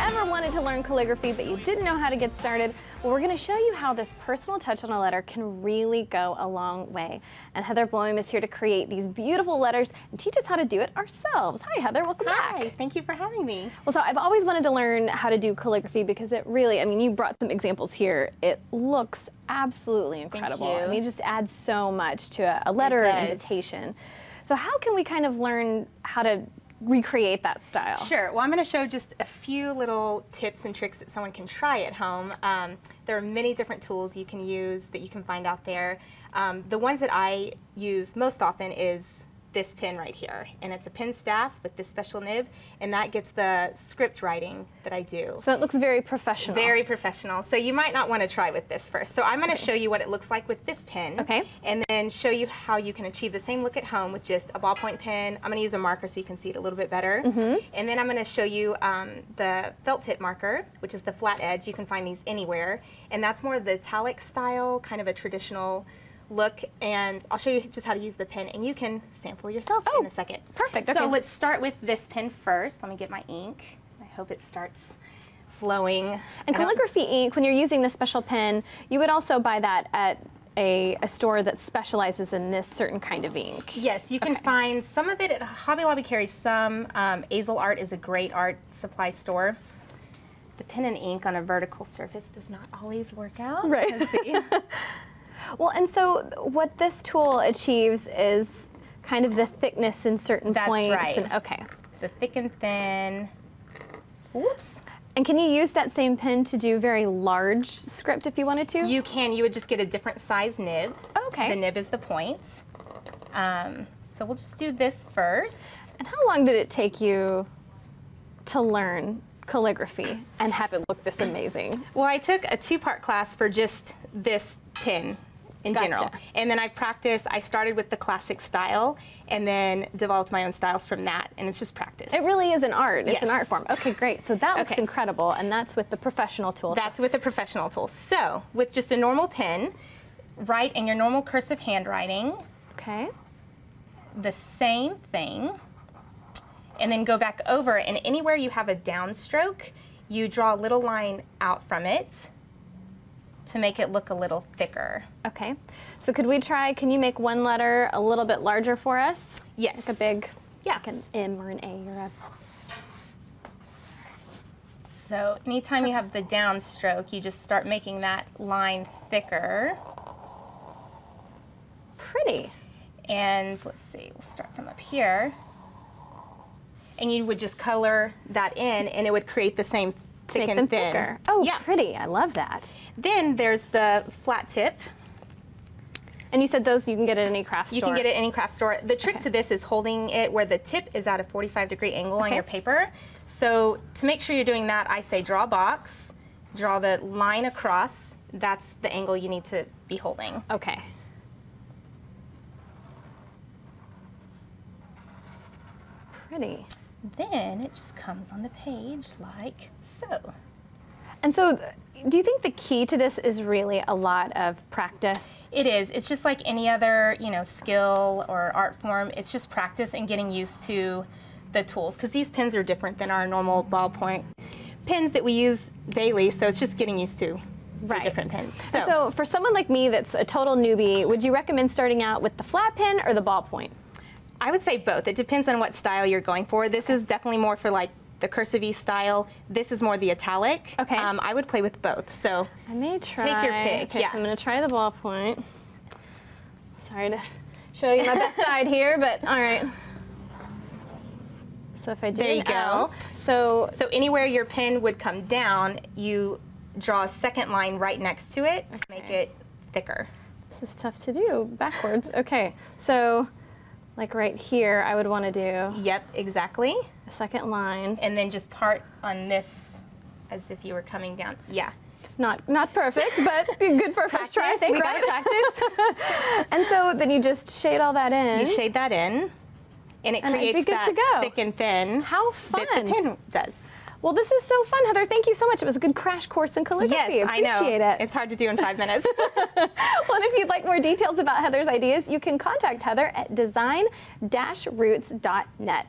ever wanted to learn calligraphy but you didn't know how to get started, well, we're going to show you how this personal touch on a letter can really go a long way. And Heather Bloem is here to create these beautiful letters and teach us how to do it ourselves. Hi, Heather. Welcome back. Hi. Thank you for having me. Well, so I've always wanted to learn how to do calligraphy because it really, I mean, you brought some examples here. It looks absolutely incredible. Thank you. I mean, it just adds so much to a letter or an invitation. So how can we kind of learn how to recreate that style? Sure. Well, I'm going to show just a few little tips and tricks that someone can try at home. There are many different tools you can use that you can find out there. The ones that I use most often is this pen right here, and it's a pen staff with this special nib, and that gets the script writing that I do. So it looks very professional. Very professional. So you might not want to try with this first. So I'm going to show you what it looks like with this pen, and then show you how you can achieve the same look at home with just a ballpoint pen. I'm going to use a marker so you can see it a little bit better. And then I'm going to show you the felt tip marker, which is the flat edge. You can find these anywhere, and that's more of the italic style, kind of a traditional look, and I'll show you just how to use the pen, and you can sample yourself in a second. Perfect. So let's start with this pen first. Let me get my ink. I hope it starts flowing. And calligraphy ink, when you're using this special pen, you would also buy that at a store that specializes in this certain kind of ink. Yes, you can find some of it at Hobby Lobby. Carries some. Azel Art is a great art supply store. The pen and ink on a vertical surface does not always work out. Right. Let's see. Well, and so what this tool achieves is kind of the thickness in certain points. That's right. And, okay. The thick and thin. Oops. And can you use that same pen to do very large script if you wanted to? You can. You would just get a different size nib. Okay. The nib is the point. So we'll just do this first. And how long did it take you to learn calligraphy and have it look this amazing? Well, I took a two-part class for just this pen in general. And then I started with the classic style and then developed my own styles from that, and it's just practice. It really is an art. Yes. It's an art form. Okay, great. So that looks incredible, and that's with the professional tool. That's with the professional tool. So with just a normal pen, write in your normal cursive handwriting. Okay. The same thing, and then go back over, and anywhere you have a downstroke, you draw a little line out from it to make it look a little thicker. Okay. So could we try, can you make one letter a little bit larger for us? Yes. Like a big, like an M or an A or a... So anytime you have the downstroke, you just start making that line thicker. Pretty. And let's see, we'll start from up here. And you would just color that in, and it would create the same thick and thin. Thicker. Oh, yeah. Pretty. I love that. Then there's the flat tip. And you said those you can get at any craft store? You can get it at any craft store. The trick to this is holding it where the tip is at a 45-degree angle on your paper. So to make sure you're doing that, I say draw a box, draw the line across. That's the angle you need to be holding. Okay. Pretty. Then it just comes on the page like so. And so, do you think the key to this is really a lot of practice? It is. It's just like any other, skill or art form. It's just practice and getting used to the tools, because these pens are different than our normal ballpoint pens that we use daily. So it's just getting used to the different pens. So for someone like me that's a total newbie, would you recommend starting out with the flat pen or the ballpoint? I would say both. It depends on what style you're going for. This is definitely more for like the cursive style. This is more the italic. Okay. I would play with both. So I may try. Take your pick. Okay, so I'm going to try the ballpoint. Sorry to show you my best side here, but all right. So if I do there you go. So anywhere your pen would come down, you draw a second line right next to it to make it thicker. This is tough to do backwards. Okay. So like right here, I would want to do. Yep, exactly. A second line. And then just part on this as if you were coming down. Yeah. Not perfect, but good for a first try, I think, we gotta practice. And so then you just shade all that in. You shade that in, and it creates that thick and thin. How fun. That the pen does. Well, this is so fun, Heather. Thank you so much. It was a good crash course in calligraphy. Yes, I know. Appreciate it. It's hard to do in 5 minutes. Well, and if you'd like more details about Heather's ideas, you can contact Heather at design-roots.net.